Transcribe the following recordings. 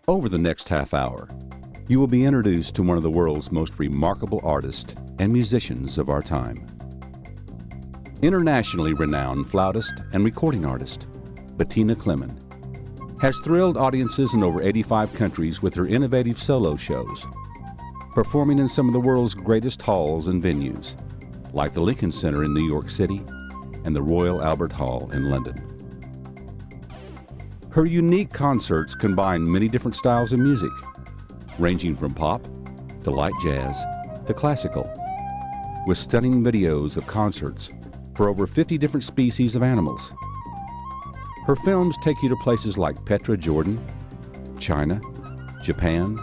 Over the next half hour, you will be introduced to one of the world's most remarkable artists and musicians of our time. Internationally renowned flautist and recording artist, Bettine has thrilled audiences in over 85 countries with her innovative solo shows, performing in some of the world's greatest halls and venues, like the Lincoln Center in New York City and the Royal Albert Hall in London. Her unique concerts combine many different styles of music, ranging from pop to light jazz to classical, with stunning videos of concerts for over 50 different species of animals. Her films take you to places like Petra, Jordan, China, Japan,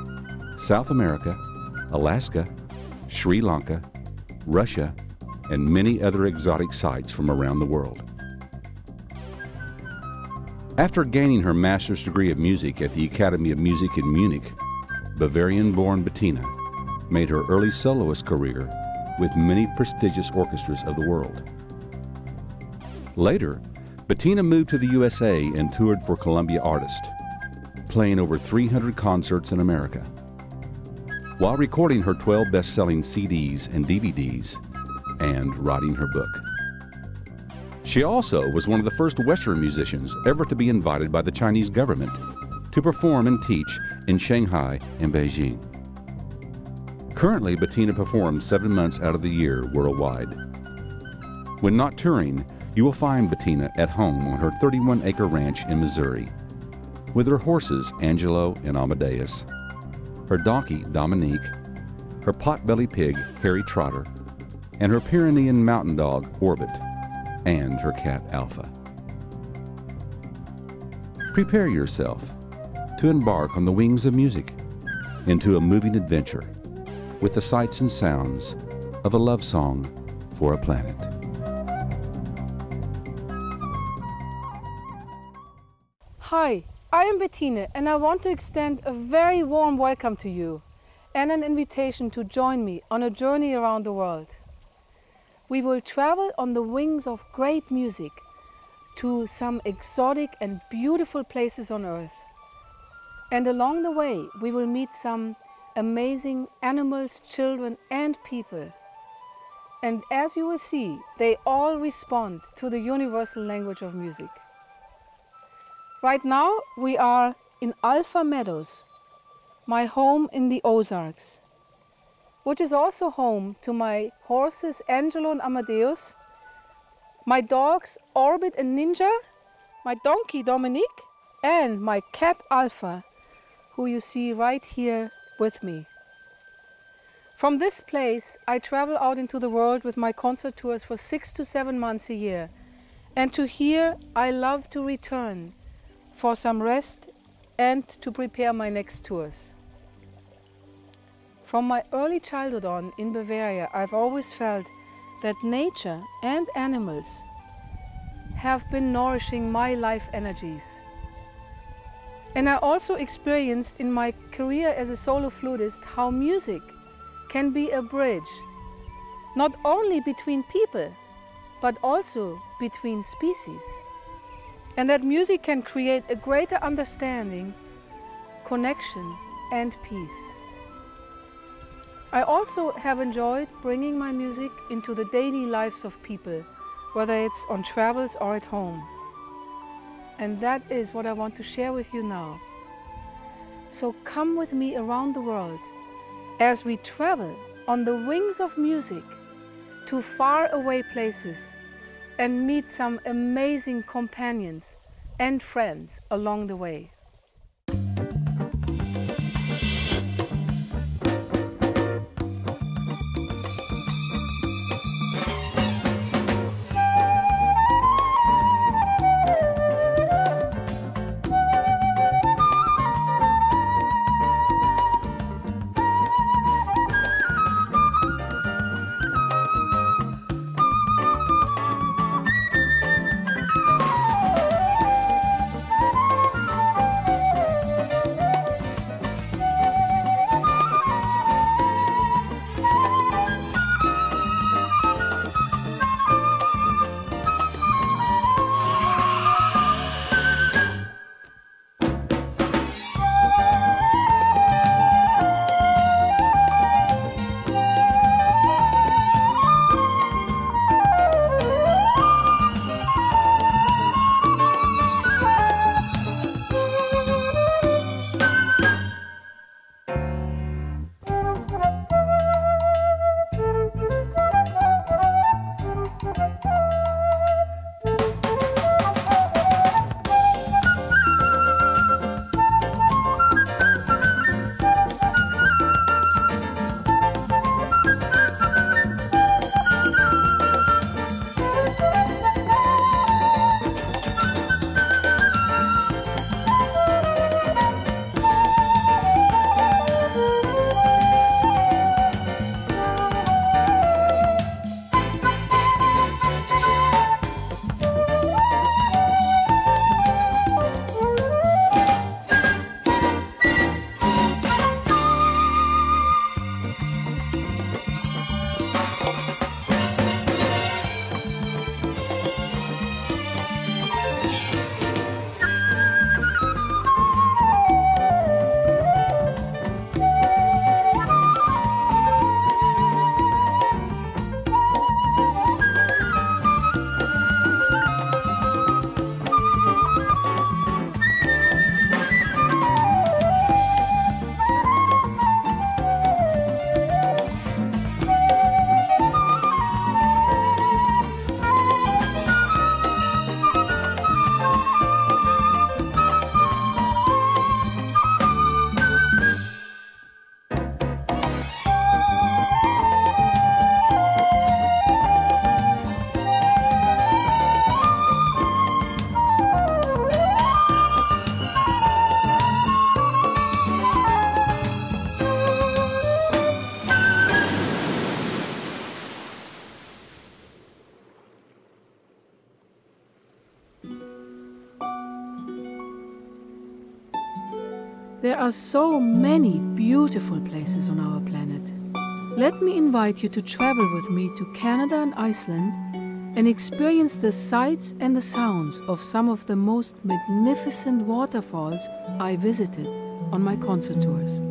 South America, Alaska, Sri Lanka, Russia, and many other exotic sites from around the world. After gaining her master's degree of music at the Academy of Music in Munich, Bavarian-born Bettine made her early soloist career with many prestigious orchestras of the world. Later, Bettine moved to the USA and toured for Columbia Artists, playing over 300 concerts in America, while recording her 12 best-selling CDs and DVDs and writing her book. She also was one of the first Western musicians ever to be invited by the Chinese government to perform and teach in Shanghai and Beijing. Currently, Bettine performs 7 months out of the year worldwide. When not touring, you will find Bettine at home on her 31-acre ranch in Missouri, with her horses Angelo and Amadeus, her donkey Dominique, her pot-bellied pig Harry Trotter, and her Pyrenean mountain dog Orbit, and her cat Alpha. Prepare yourself to embark on the wings of music into a moving adventure with the sights and sounds of a love song for a planet. Hi, I am Bettine and I want to extend a very warm welcome to you and an invitation to join me on a journey around the world. We will travel on the wings of great music to some exotic and beautiful places on Earth. And along the way, we will meet some amazing animals, children, and people. And as you will see, they all respond to the universal language of music. Right now, we are in Alpha Meadows, my home in the Ozarks, which is also home to my horses Angelo and Amadeus, my dogs Orbit and Ninja, my donkey Dominique, and my cat Alpha, who you see right here with me. From this place, I travel out into the world with my concert tours for 6 to 7 months a year. And to here, I love to return for some rest and to prepare my next tours. From my early childhood on in Bavaria, I've always felt that nature and animals have been nourishing my life energies. And I also experienced in my career as a solo flutist how music can be a bridge, not only between people, but also between species. And that music can create a greater understanding, connection, and peace. I also have enjoyed bringing my music into the daily lives of people, whether it's on travels or at home. And that is what I want to share with you now. So come with me around the world as we travel on the wings of music to far away places and meet some amazing companions and friends along the way. There are so many beautiful places on our planet. Let me invite you to travel with me to Canada and Iceland and experience the sights and the sounds of some of the most magnificent waterfalls I visited on my concert tours.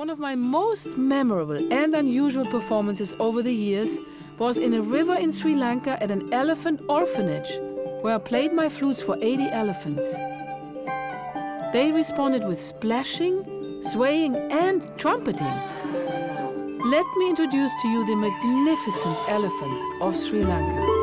One of my most memorable and unusual performances over the years was in a river in Sri Lanka at an elephant orphanage, where I played my flutes for 80 elephants. They responded with splashing, swaying and trumpeting. Let me introduce to you the magnificent elephants of Sri Lanka.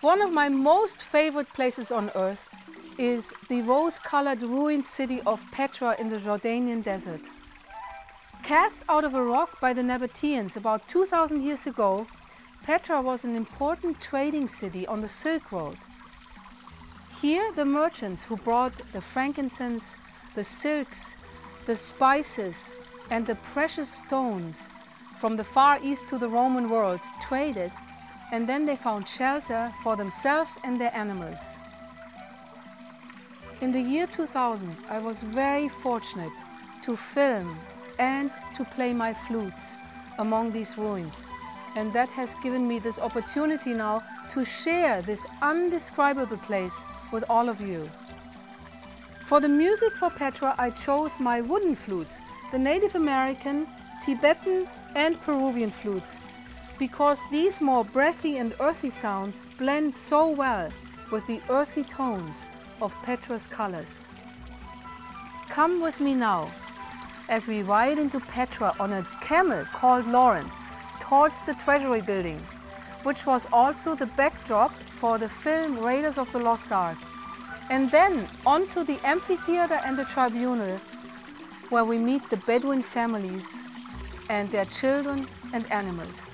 One of my most favorite places on earth is the rose-colored ruined city of Petra in the Jordanian desert. Cast out of a rock by the Nabateans about 2,000 years ago, Petra was an important trading city on the Silk Road. Here, the merchants who brought the frankincense, the silks, the spices, and the precious stones from the Far East to the Roman world traded, and then they found shelter for themselves and their animals. In the year 2000, I was very fortunate to film and to play my flutes among these ruins. And that has given me this opportunity now to share this undescribable place with all of you. For the music for Petra, I chose my wooden flutes, the Native American, Tibetan and Peruvian flutes, because these more breathy and earthy sounds blend so well with the earthy tones of Petra's colors. Come with me now as we ride into Petra on a camel called Lawrence towards the Treasury building, which was also the backdrop for the film Raiders of the Lost Ark, and then onto the amphitheater and the tribunal, where we meet the Bedouin families and their children and animals.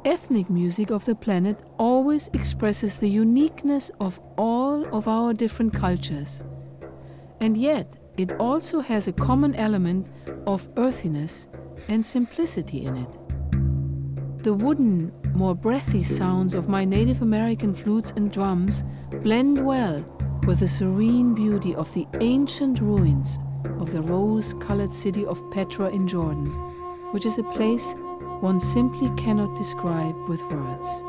Ethnic music of the planet always expresses the uniqueness of all of our different cultures. And yet, it also has a common element of earthiness and simplicity in it. The wooden, more breathy sounds of my Native American flutes and drums blend well with the serene beauty of the ancient ruins of the rose-colored city of Petra in Jordan, which is a place one simply cannot describe with words.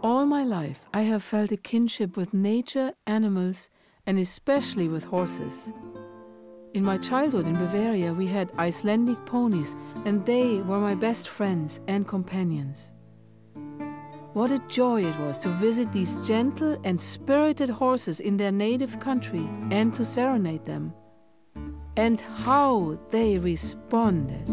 All my life, I have felt a kinship with nature, animals, and especially with horses. In my childhood in Bavaria, we had Icelandic ponies, and they were my best friends and companions. What a joy it was to visit these gentle and spirited horses in their native country and to serenade them. And how they responded!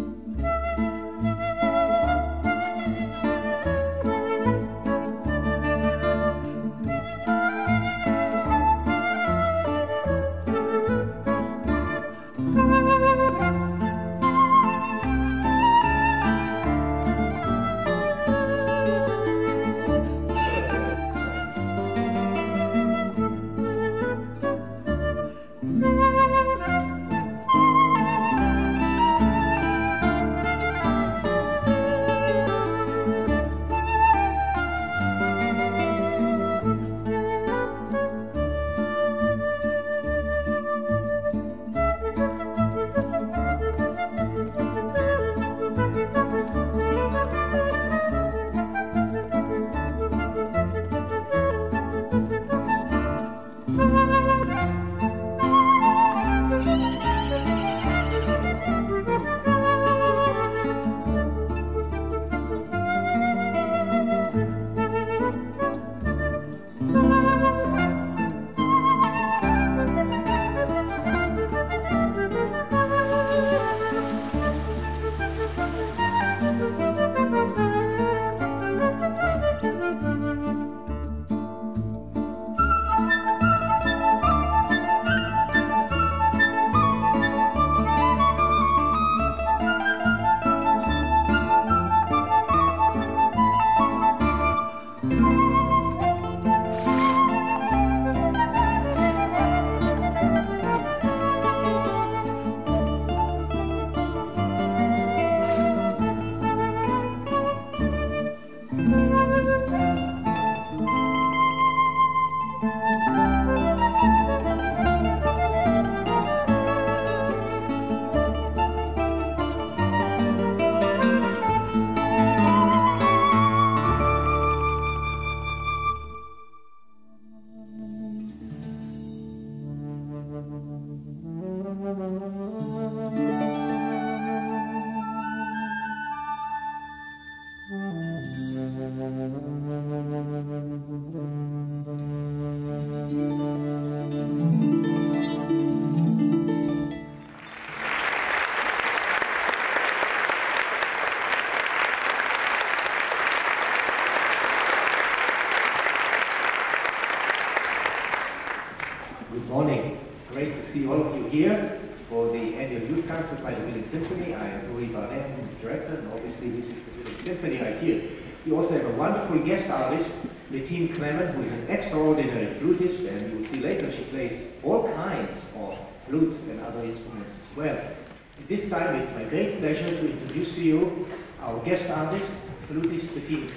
Good morning. It's great to see all of you here for the annual youth concert by the Willing Symphony. I am Uri Barnett, who's the director, and obviously this is the Willing Symphony right here. We also have a wonderful guest artist, Bettine who is an extraordinary flutist, and you will see later she plays all kinds of flutes and other instruments as well. At this time, it's my great pleasure to introduce to you our guest artist, flutist Bettine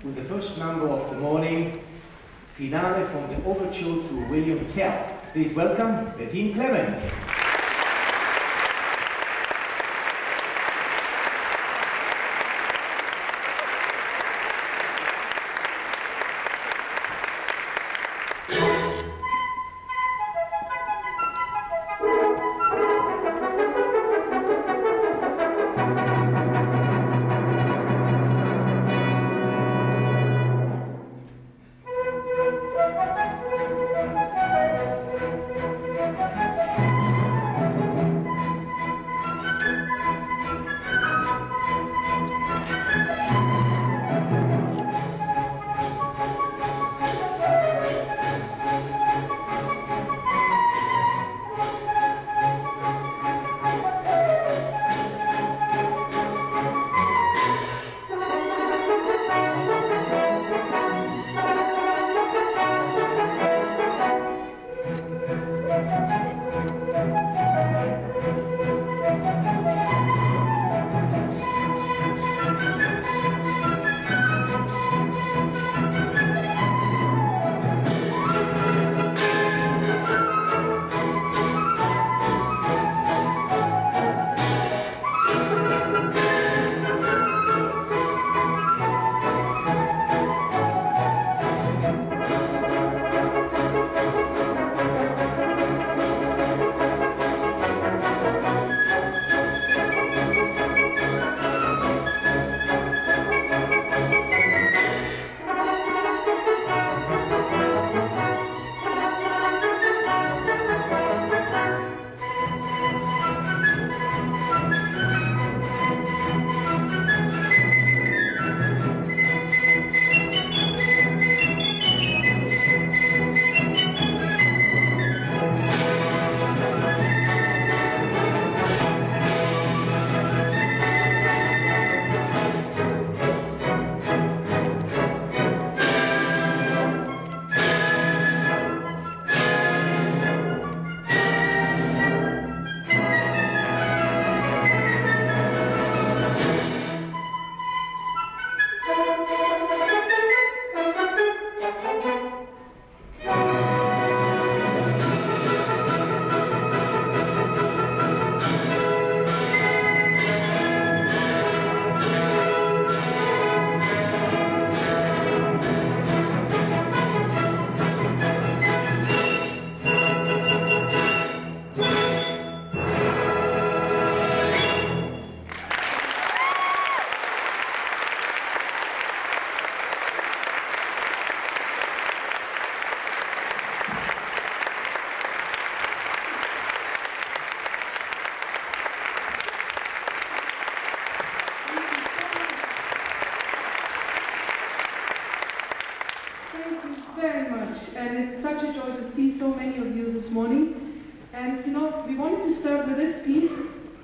with the first number of the morning, Finale from the Overture to William Tell. Please welcome Bettine Clement. very much, and it's such a joy to see so many of you this morning. And you know, we wanted to start with this piece,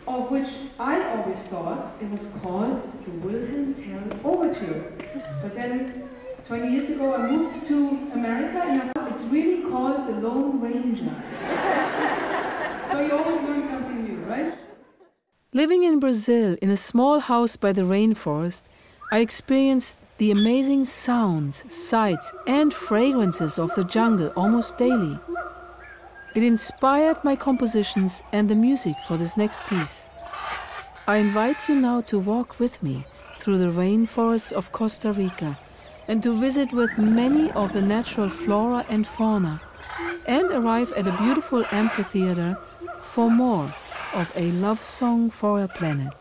of which I always thought it was called the Wilhelm Tell Overture. But then 20 years ago I moved to America and I thought it's really called the Lone Ranger. So you always learn something new, right? Living in Brazil in a small house by the rainforest, I experienced the amazing sounds, sights and fragrances of the jungle almost daily. It inspired my compositions and the music for this next piece. I invite you now to walk with me through the rainforests of Costa Rica and to visit with many of the natural flora and fauna and arrive at a beautiful amphitheater for more of a love song for a planet.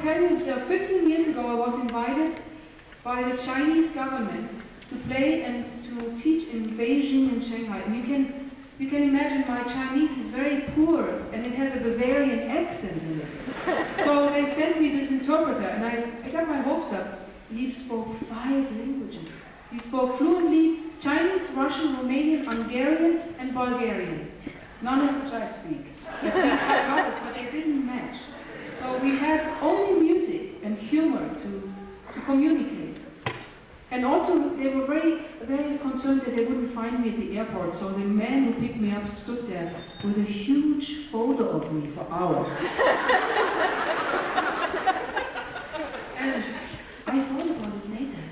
tell you, 15 years ago I was invited by the Chinese government to play and to teach in Beijing and Shanghai. And you can imagine my Chinese is very poor and it has a Bavarian accent in it. So they sent me this interpreter and I got my hopes up. He spoke 5 languages. He spoke fluently Chinese, Russian, Romanian, Hungarian, and Bulgarian. None of which I speak. He speaks 5 others, but they didn't match. So we had only music and humor to communicate. And also, they were very, very concerned that they wouldn't find me at the airport. So the man who picked me up stood there with a huge photo of me for hours. And I thought about it later.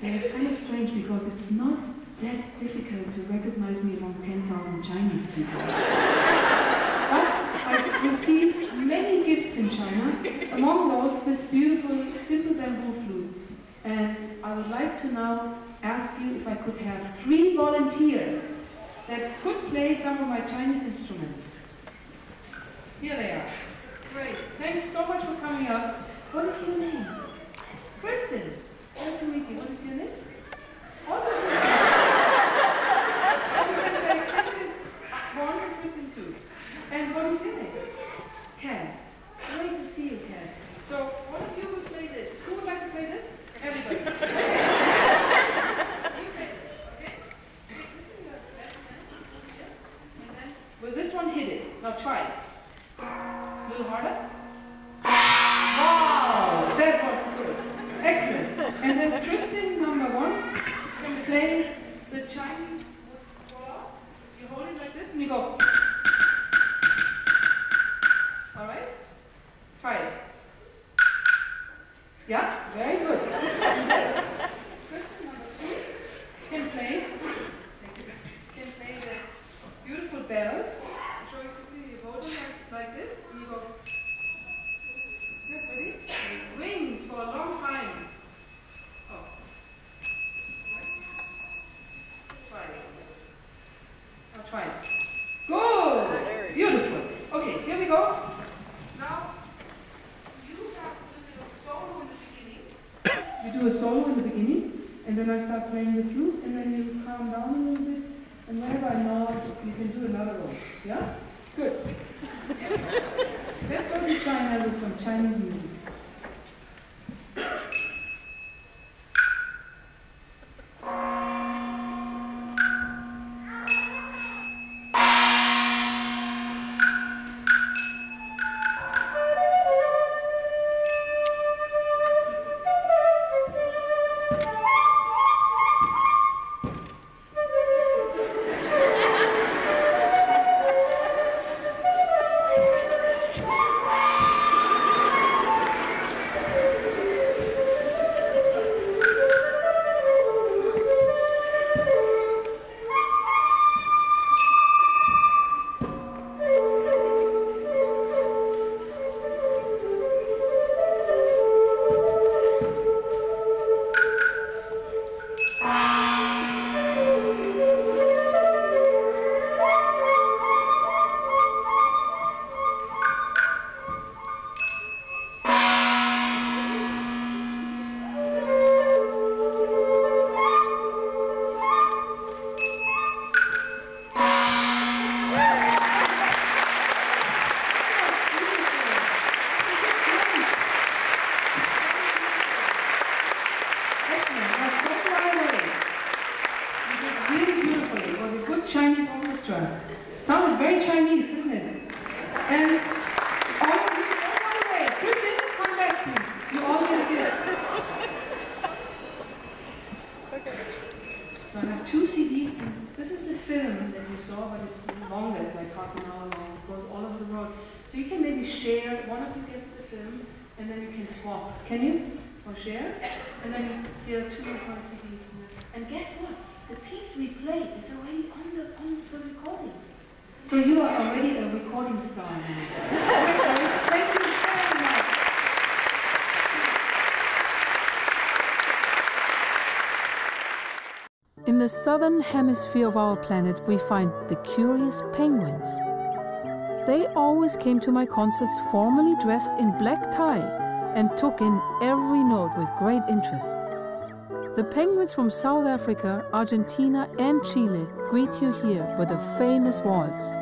It was kind of strange because it's not that difficult to recognize me among 10,000 Chinese people. But I received many gifts in China, among those this beautiful, simple bamboo flute. And I would like to now ask you if I could have 3 volunteers that could play some of my Chinese instruments. Here they are. Great. Thanks so much for coming up. What is your name? Kristen. Nice to meet you. What is your name? Also Kristen. So we can say Kristen 1 and Kristen 2. And what is your name? Cass. Great to see you, Cass. So one of you will play this. Who would like to play this? Everybody. You play this, okay? Okay, listen to your left hand, this here. And then, will this one hit it? Now try it. A little harder. Wow, that was good. Excellent. And then Tristan, number 1, can play the Chinese wood. You hold it like this and you go. All right? Try it. Yeah, very good. Kristen, number 2, can play the beautiful bells. I'll show you quickly. You hold them like this, and you go. Is that ready? It rings for a long time. Oh. Try it. I'll try it. Good! Beautiful. Okay, here we go. Now, we do a solo in the beginning, and then I start playing the flute, and then you calm down a little bit, and whenever I nod, you can do another one. Yeah? Good. Let's go to China with some Chinese music. Chinese orchestra. Sounded very Chinese, didn't it? And all of you, don't run away. Kristen, come back, please. You all get a gift. Okay. So I have 2 CDs, and this is the film that you saw, but it's longer. It's like half an hour long. It goes all over the world. So you can maybe share. One of you gets the film, and then you can swap. Can you? Or share? And then here are 2 of my CDs. And guess what? The piece we play is already on the recording. So you are already a recording star now. Thank you very much. In the southern hemisphere of our planet, we find the curious penguins. They always came to my concerts formally dressed in black tie and took in every note with great interest. The penguins from South Africa, Argentina and Chile greet you here with a famous waltz.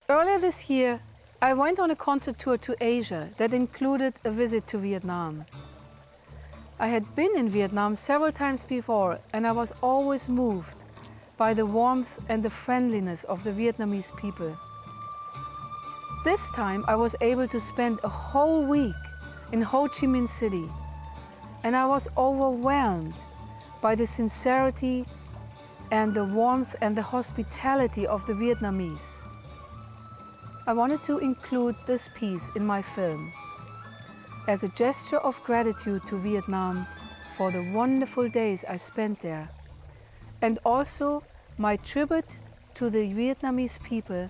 Earlier this year, I went on a concert tour to Asia that included a visit to Vietnam. I had been in Vietnam several times before, and I was always moved by the warmth and the friendliness of the Vietnamese people. This time I was able to spend a whole week in Ho Chi Minh City, and I was overwhelmed by the sincerity and the warmth and the hospitality of the Vietnamese. I wanted to include this piece in my film as a gesture of gratitude to Vietnam for the wonderful days I spent there, and also my tribute to the Vietnamese people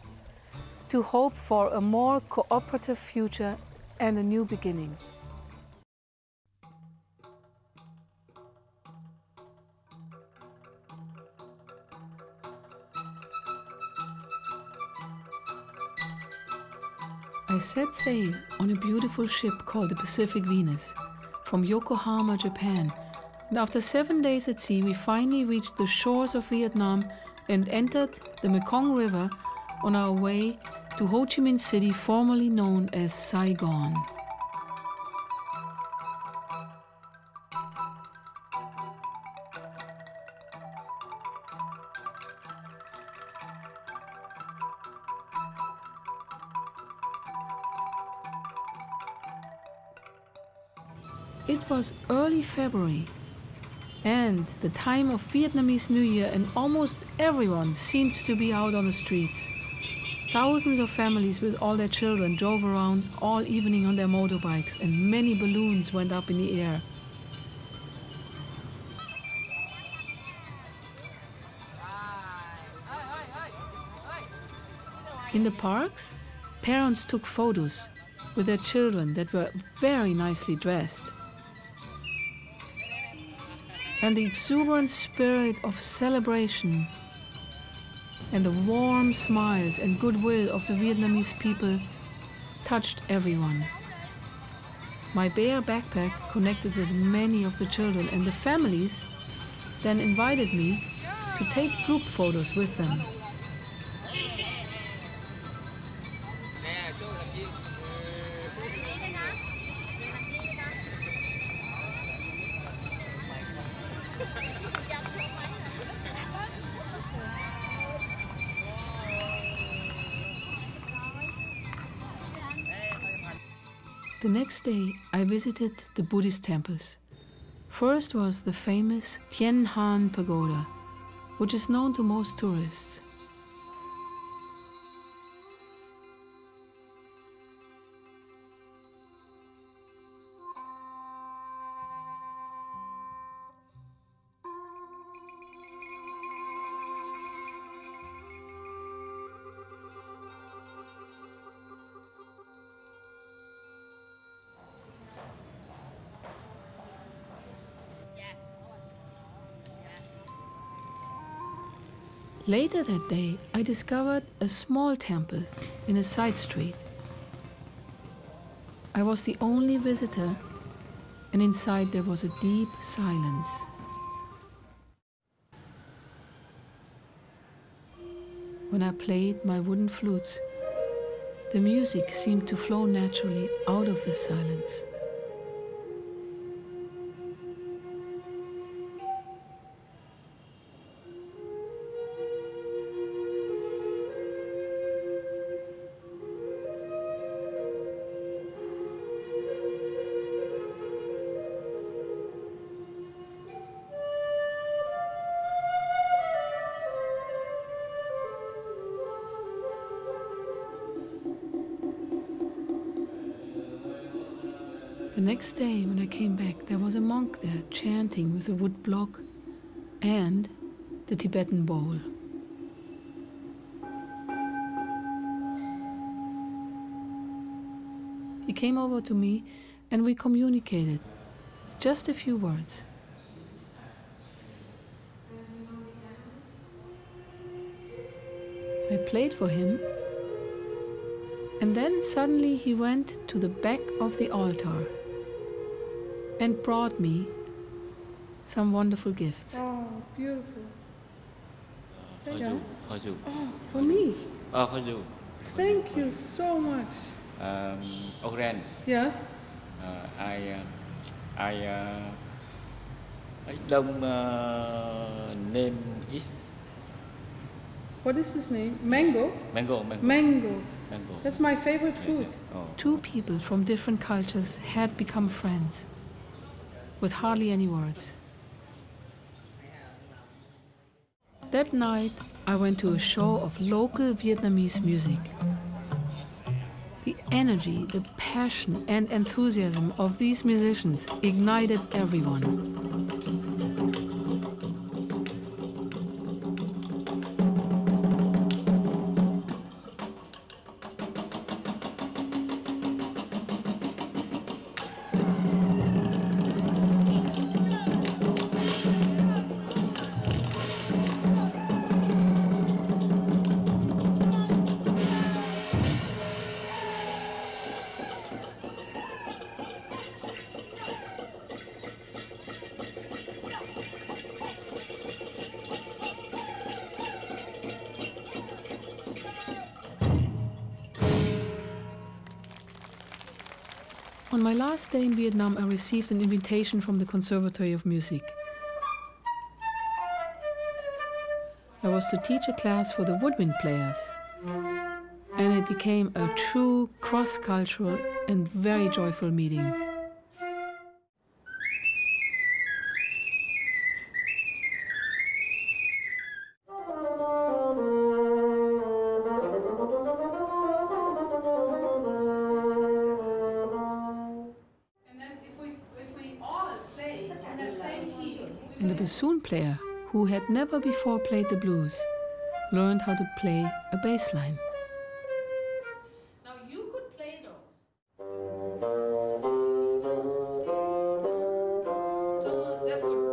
to hope for a more cooperative future and a new beginning. I set sail on a beautiful ship called the Pacific Venus from Yokohama, Japan, and after 7 days at sea we finally reached the shores of Vietnam and entered the Mekong River on our way to Ho Chi Minh City, formerly known as Saigon. It was early February and the time of Vietnamese New Year, and almost everyone seemed to be out on the streets. Thousands of families with all their children drove around all evening on their motorbikes, and many balloons went up in the air. In the parks, parents took photos with their children that were very nicely dressed. And the exuberant spirit of celebration and the warm smiles and goodwill of the Vietnamese people touched everyone. My bare backpack connected with many of the children, and the families then invited me to take group photos with them. The next day, I visited the Buddhist temples. First was the famous Tien Han Pagoda, which is known to most tourists. Later that day, I discovered a small temple in a side street. I was the only visitor, and inside there was a deep silence. When I played my wooden flutes, The music seemed to flow naturally out of the silence. The next day, when I came back, there was a monk there chanting with a wood block and the Tibetan bowl. He came over to me and we communicated with just a few words. I played for him, and then suddenly he went to the back of the altar and brought me some wonderful gifts. Oh, beautiful. For you. For you. Oh, for me? For you. Thank you so much. Orange. Yes? I don't name is. What is this name? Mango? Mango. Mango. That's my favorite fruit. Oh. Two people from different cultures had become friends, with hardly any words. That night, I went to a show of local Vietnamese music. The energy, the passion and enthusiasm of these musicians ignited everyone. On my last day in Vietnam, I received an invitation from the Conservatory of Music. I was to teach a class for the woodwind players, and it became a true cross-cultural and very joyful meeting. And the bassoon player, who had never before played the blues, learned how to play a bass line. Now you could play those. That's good.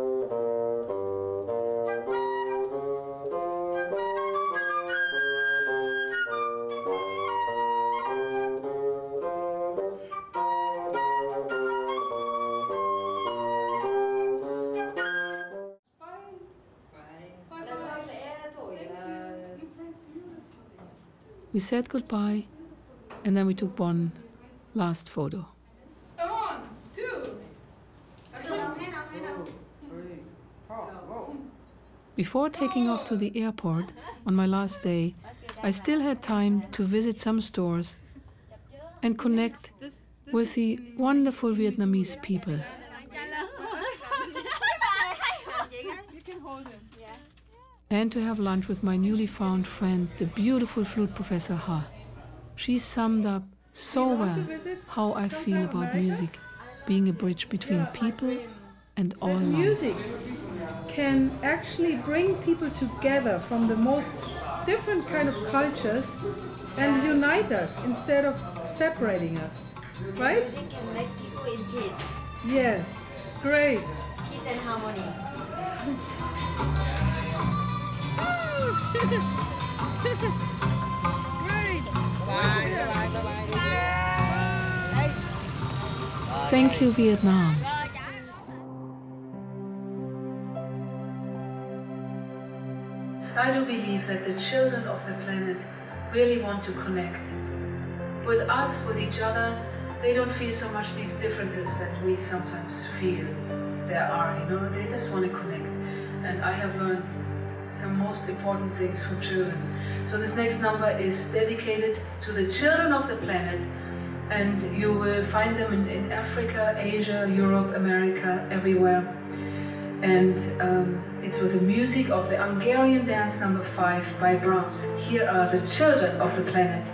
We said goodbye, and then we took one last photo. 1, 2. Before taking off to the airport on my last day, I still had time to visit some stores and connect with the wonderful Vietnamese people. And to have lunch with my newly found friend, the beautiful flute professor Ha. She summed up so well how I feel about music, being a bridge between people and all life. Music can actually bring people together from the most different kind of cultures and unite us instead of separating us, right? Music can make people in peace. Yes, great. Peace and harmony. Thank you, Vietnam. I do believe that the children of the planet really want to connect. with us, with each other, they don't feel so much these differences that we sometimes feel there are, you know, they just want to connect. And I have learned some most important things from children. So this next number is dedicated to the children of the planet, and you will find them in Africa, Asia, Europe, America, everywhere. And it's with the music of the Hungarian dance number 5 by Brahms. Here are the children of the planet.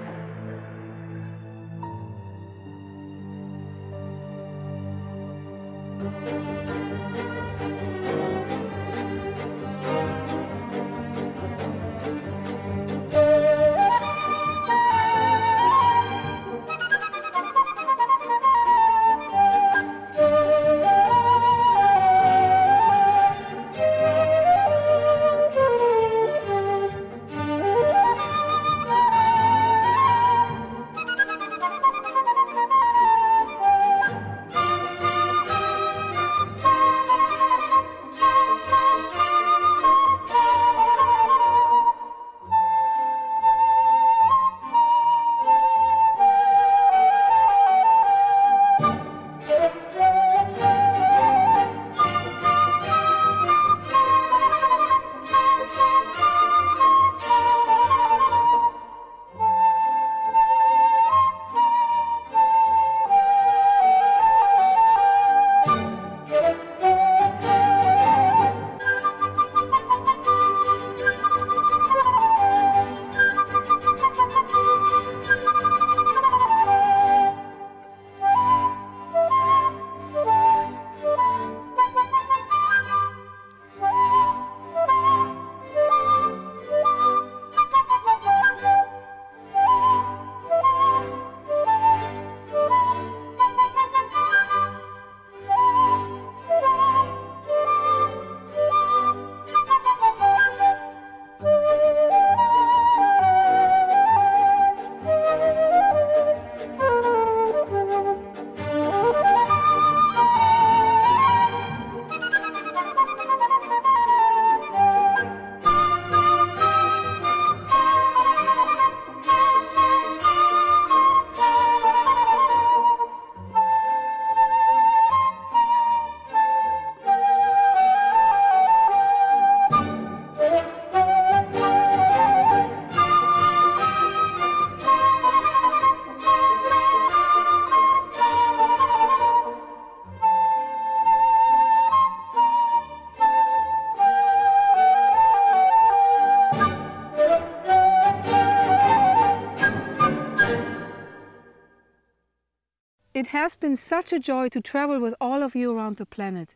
It has been such a joy to travel with all of you around the planet.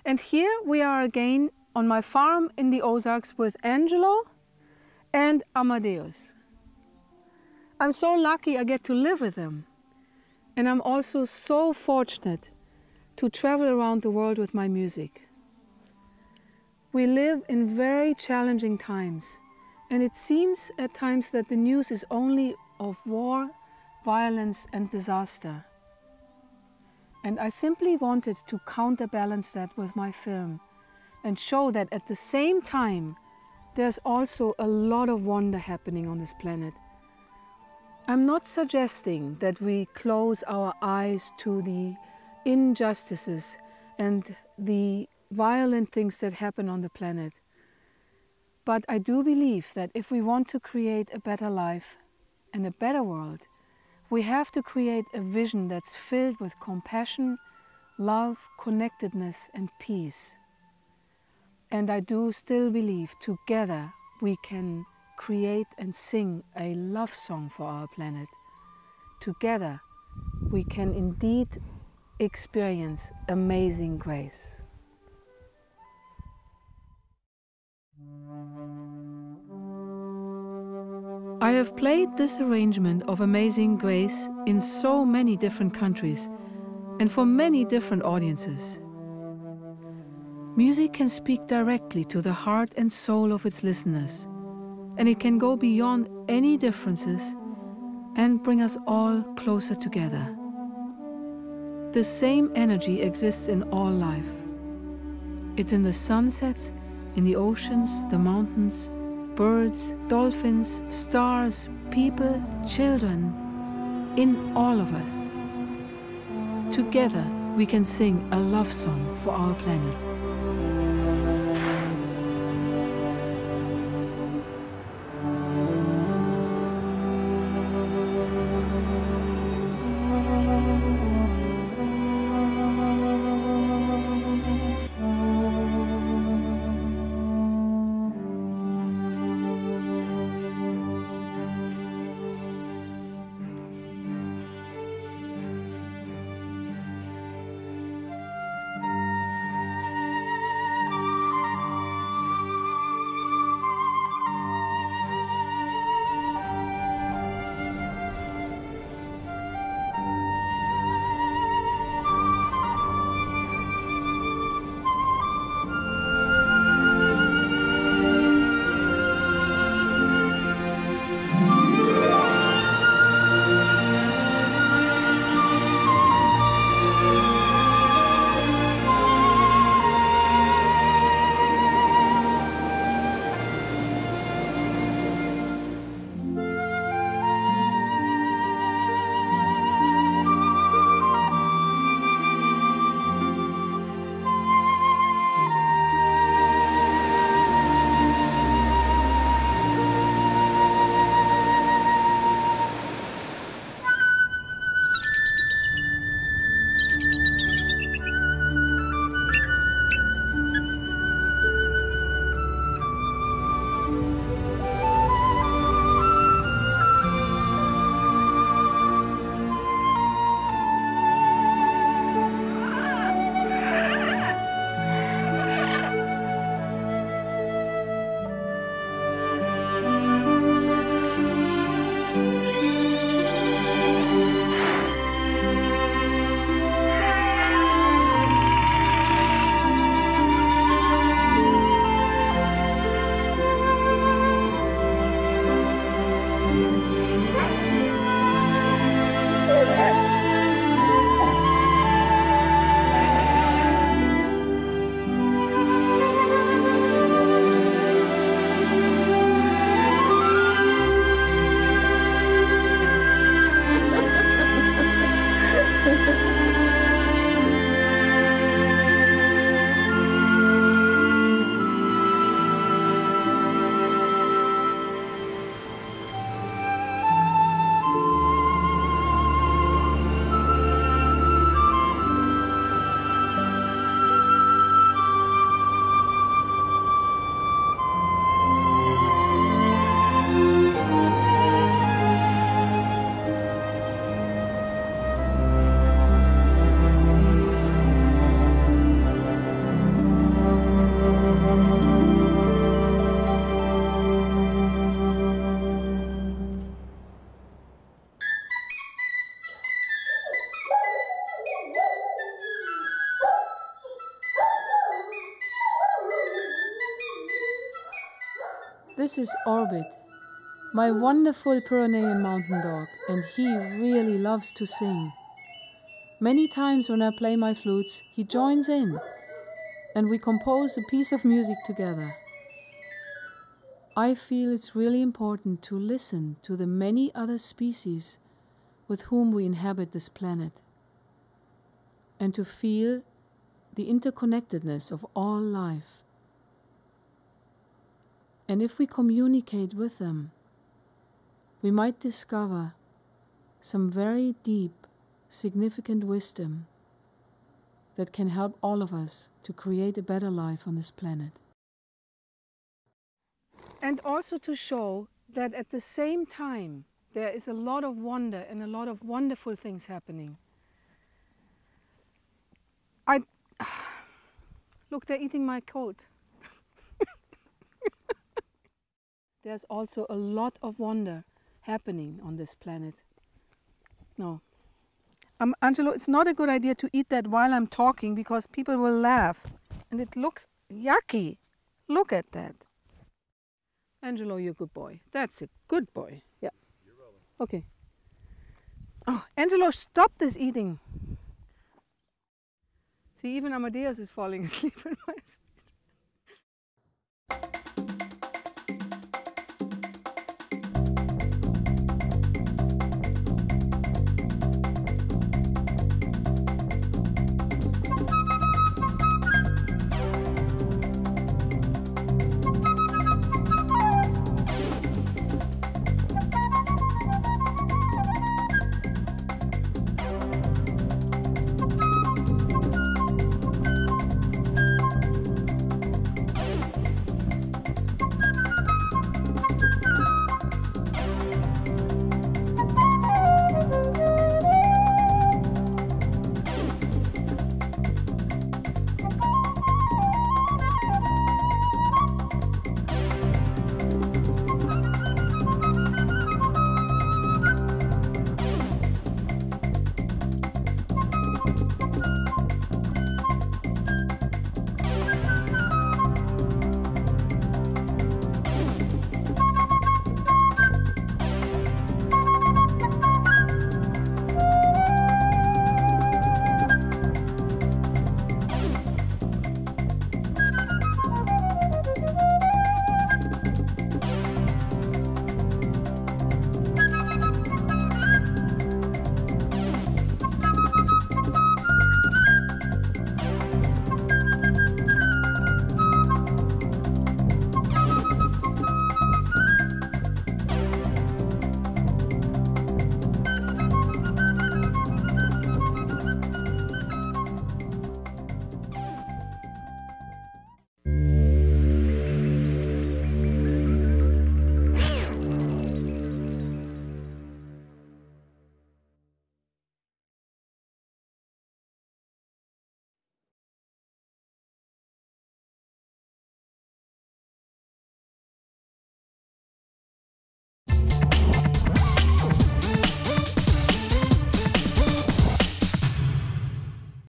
And here we are again on my farm in the Ozarks with Angelo and Amadeus. I'm so lucky I get to live with them. And I'm also so fortunate to travel around the world with my music. We live in very challenging times, and it seems at times that the news is only of war, violence and disaster. And I simply wanted to counterbalance that with my film and show that at the same time there's also a lot of wonder happening on this planet. I'm not suggesting that we close our eyes to the injustices and the violent things that happen on the planet. But I do believe that if we want to create a better life and a better world, we have to create a vision that's filled with compassion, love, connectedness and peace. And I do still believe together we can create and sing a love song for our planet. Together we can indeed experience amazing grace. I have played this arrangement of Amazing Grace in so many different countries and for many different audiences. Music can speak directly to the heart and soul of its listeners, and it can go beyond any differences and bring us all closer together. The same energy exists in all life. It's in the sunsets, in the oceans, the mountains, birds, dolphins, stars, people, children. in all of us. Together, we can sing a love song for our planet. This is Orbit, my wonderful Pyrenean mountain dog, and he really loves to sing. Many times when I play my flutes, he joins in, and we compose a piece of music together. I feel it's really important to listen to the many other species with whom we inhabit this planet, and to feel the interconnectedness of all life. And if we communicate with them, we might discover some very deep, significant wisdom that can help all of us to create a better life on this planet. And also to show that at the same time, there is a lot of wonder and a lot of wonderful things happening. Look, they're eating my coat. There's also a lot of wonder happening on this planet. No. Angelo, it's not a good idea to eat that while I'm talking because people will laugh. And it looks yucky. Look at that. Angelo, you're a good boy. That's a good boy. Yeah. You're rolling. Okay. Oh, Angelo, stop this eating. See, even Amadeus is falling asleep in my